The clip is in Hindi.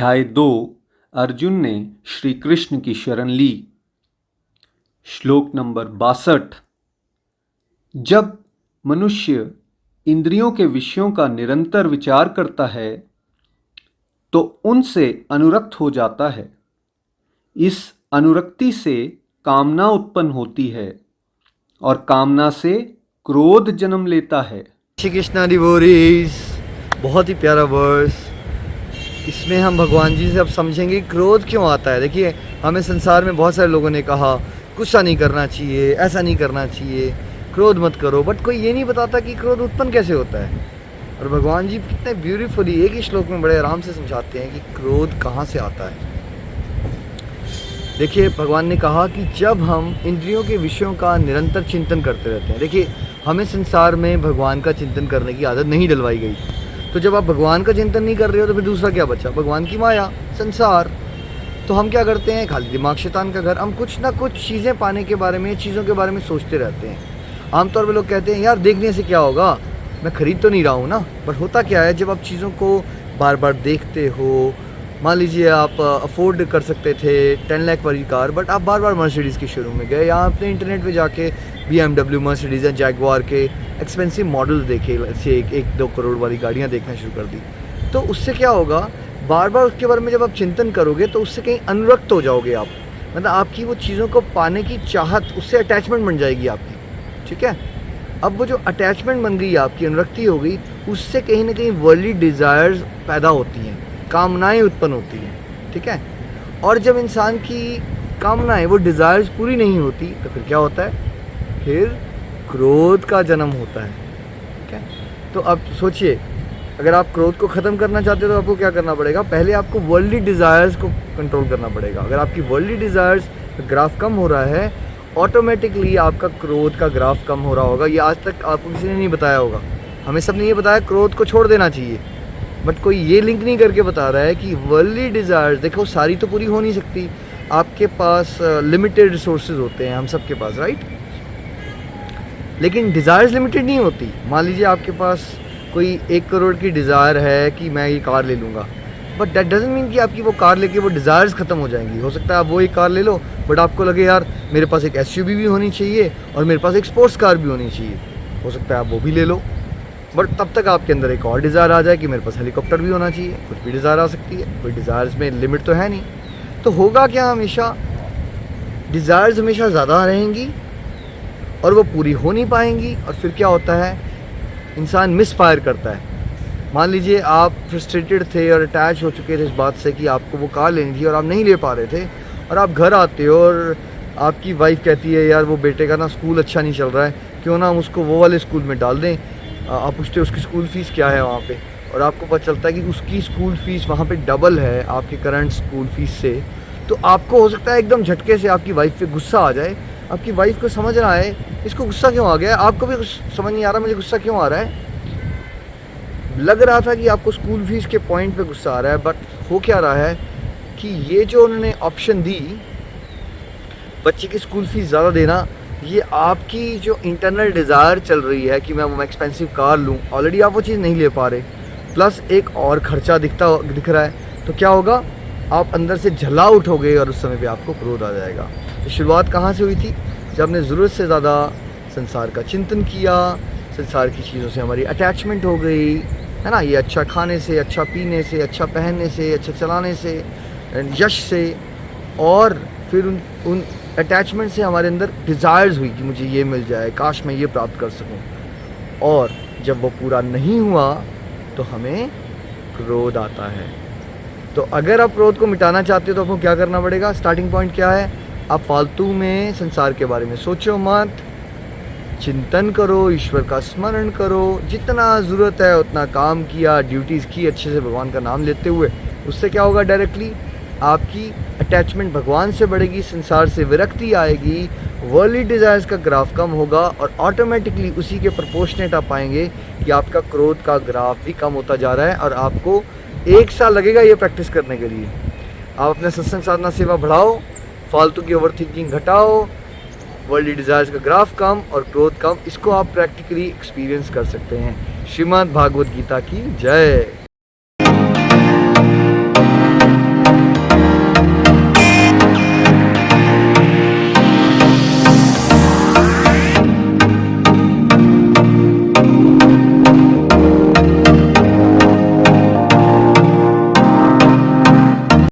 अध्याय 2 अर्जुन ने श्री कृष्ण की शरण ली। श्लोक नंबर 62। जब मनुष्य इंद्रियों के विषयों का निरंतर विचार करता है तो उनसे अनुरक्त हो जाता है। इस अनुरक्ति से कामना उत्पन्न होती है और कामना से क्रोध जन्म लेता है। श्री कृष्णा डिवोरीज, बहुत ही प्यारा वर्स। इसमें हम भगवान जी से अब समझेंगे क्रोध क्यों आता है। देखिए, हमें संसार में बहुत सारे लोगों ने कहा गुस्सा नहीं करना चाहिए, ऐसा नहीं करना चाहिए, क्रोध मत करो, बट कोई ये नहीं बताता कि क्रोध उत्पन्न कैसे होता है। और भगवान जी कितने ब्यूटीफुली एक ही श्लोक में बड़े आराम से समझाते हैं कि क्रोध कहाँ से आता है। देखिए, भगवान ने कहा कि जब हम इंद्रियों के विषयों का निरंतर चिंतन करते रहते हैं। देखिए, हमें संसार में भगवान का चिंतन करने की आदत नहीं डलवाई गई। तो जब आप भगवान का चिंतन नहीं कर रहे हो तो फिर दूसरा क्या बचा? भगवान की माया, संसार। तो हम क्या करते हैं? खाली दिमाग शैतान का घर। हम कुछ ना कुछ चीज़ें पाने के बारे में, चीज़ों के बारे में सोचते रहते हैं। आमतौर पर लोग कहते हैं यार देखने से क्या होगा, मैं खरीद तो नहीं रहा हूँ ना। बट होता क्या है, जब आप चीज़ों को बार बार देखते हो, मान लीजिए आप अफोर्ड कर सकते थे 10 लाख वाली कार, बट आप बार बार मर्सिडीज़ के शोरूम में गए, या आपने इंटरनेट पे जाके BMW, मर्सिडीज़ या जैगवार के एक्सपेंसिव मॉडल्स देखे, ऐसे 1-2 करोड़ वाली गाड़ियाँ देखना शुरू कर दी। तो उससे क्या होगा, बार बार उसके बारे में जब आप चिंतन करोगे तो उससे कहीं अनुरक्त हो जाओगे आप। मतलब आपकी वो चीज़ों को पाने की चाहत, उससे अटैचमेंट बन जाएगी आपकी। ठीक है, अब वो जो अटैचमेंट बन गई, आपकी अनुरक्ति हो गई, उससे कहीं ना कहीं वर्ल्डली डिज़ायर्स पैदा होती हैं, कामनाएं उत्पन्न होती हैं। ठीक है, और जब इंसान की कामनाएं, वो डिज़ायर्स पूरी नहीं होती तो फिर क्या होता है? फिर क्रोध का जन्म होता है। ठीक है, तो अब सोचिए, अगर आप क्रोध को ख़त्म करना चाहते हो तो आपको क्या करना पड़ेगा? पहले आपको वर्ल्डली डिज़ायर्स को कंट्रोल करना पड़ेगा। अगर आपकी वर्ल्डली डिज़ायर्स ग्राफ कम हो रहा है, ऑटोमेटिकली आपका क्रोध का ग्राफ कम हो रहा होगा। ये आज तक आपको किसी ने नहीं बताया होगा। हमें सब ने ये बताया क्रोध को छोड़ देना चाहिए, बट कोई ये लिंक नहीं करके बता रहा है कि वर्ल्डली डिज़ायर्स, देखो सारी तो पूरी हो नहीं सकती। आपके पास लिमिटेड रिसोर्सेज होते हैं, हम सब के पास, राइट? लेकिन डिज़ायर्स लिमिटेड नहीं होती। मान लीजिए आपके पास कोई 1 करोड़ की डिज़ायर है कि मैं ये कार ले लूँगा, बट दैट डजंट मीन कि आपकी वो कार लेके वो डिज़ायर्स ख़त्म हो जाएंगी। हो सकता है आप वो एक कार ले लो, बट आपको लगे यार मेरे पास एक SUV भी होनी चाहिए और मेरे पास एक स्पोर्ट्स कार भी होनी चाहिए। हो सकता है आप वो भी ले लो, बट तब तक आपके अंदर एक और डिज़ायर आ जाए कि मेरे पास हेलीकॉप्टर भी होना चाहिए। कुछ भी डिज़ायर आ सकती है, कोई डिज़ायर्स में लिमिट तो है नहीं। तो होगा क्या, हमेशा डिज़ायर्स हमेशा ज़्यादा रहेंगी और वो पूरी हो नहीं पाएंगी। और फिर क्या होता है, इंसान मिसफायर करता है। मान लीजिए आप फ्रस्ट्रेटेड थे और अटैच हो चुके थे इस बात से कि आपको वो कार लेनी थी और आप नहीं ले पा रहे थे, और आप घर आते हो और आपकी वाइफ कहती है यार वो बेटे का ना स्कूल अच्छा नहीं चल रहा है, क्यों ना हम उसको वो वाले स्कूल में डाल दें। आप पूछते हो उसकी स्कूल फ़ीस क्या है वहाँ पे, और आपको पता चलता है कि उसकी स्कूल फ़ीस वहाँ पे डबल है आपके करंट स्कूल फ़ीस से। तो आपको हो सकता है एकदम झटके से आपकी वाइफ पे गुस्सा आ जाए। आपकी वाइफ को समझ ना आए इसको गुस्सा क्यों आ गया, आपको भी कुछ समझ नहीं आ रहा मुझे गुस्सा क्यों आ रहा है। लग रहा था कि आपको स्कूल फ़ीस के पॉइंट पे गुस्सा आ रहा है, बट हो क्या रहा है कि ये जो उन्होंने ऑप्शन दी, बच्चे की स्कूल फ़ीस ज़्यादा देना, ये आपकी जो इंटरनल डिज़ायर चल रही है कि मैं वो एक्सपेंसिव कार लूँ, ऑलरेडी आप वो चीज़ नहीं ले पा रहे, प्लस एक और ख़र्चा दिख रहा है। तो क्या होगा, आप अंदर से झल्ला उठोगे और उस समय पे आपको क्रोध आ जाएगा। तो शुरुआत कहाँ से हुई थी? जब हमने ज़रूरत से ज़्यादा संसार का चिंतन किया, संसार की चीज़ों से हमारी अटैचमेंट हो गई, है ना। ये अच्छा खाने से, अच्छा पीने से, अच्छा पहनने से, अच्छा चलाने से, यश से, और फिर उन अटैचमेंट से हमारे अंदर डिज़ायर्स हुई कि मुझे ये मिल जाए, काश मैं ये प्राप्त कर सकूं। और जब वो पूरा नहीं हुआ तो हमें क्रोध आता है। तो अगर आप क्रोध को मिटाना चाहते हो तो आपको क्या करना पड़ेगा? स्टार्टिंग पॉइंट क्या है? आप फालतू में संसार के बारे में सोचो मत, चिंतन करो, ईश्वर का स्मरण करो, जितना ज़रूरत है उतना काम किया, ड्यूटीज़ की अच्छे से भगवान का नाम लेते हुए। उससे क्या होगा, डायरेक्टली आपकी अटैचमेंट भगवान से बढ़ेगी, संसार से विरक्ति आएगी, वर्ल्डली डिज़ायर्स का ग्राफ कम होगा, और ऑटोमेटिकली उसी के प्रोपोर्शनेट आप पाएंगे कि आपका क्रोध का ग्राफ भी कम होता जा रहा है। और आपको 1 साल लगेगा ये प्रैक्टिस करने के लिए। आप अपने सत्संग साधना सेवा बढ़ाओ, फालतू की ओवर थिंकिंग घटाओ, वर्ल्डली डिज़ायर्स का ग्राफ कम और क्रोध कम, इसको आप प्रैक्टिकली एक्सपीरियंस कर सकते हैं। श्रीमद् भागवत गीता की जय।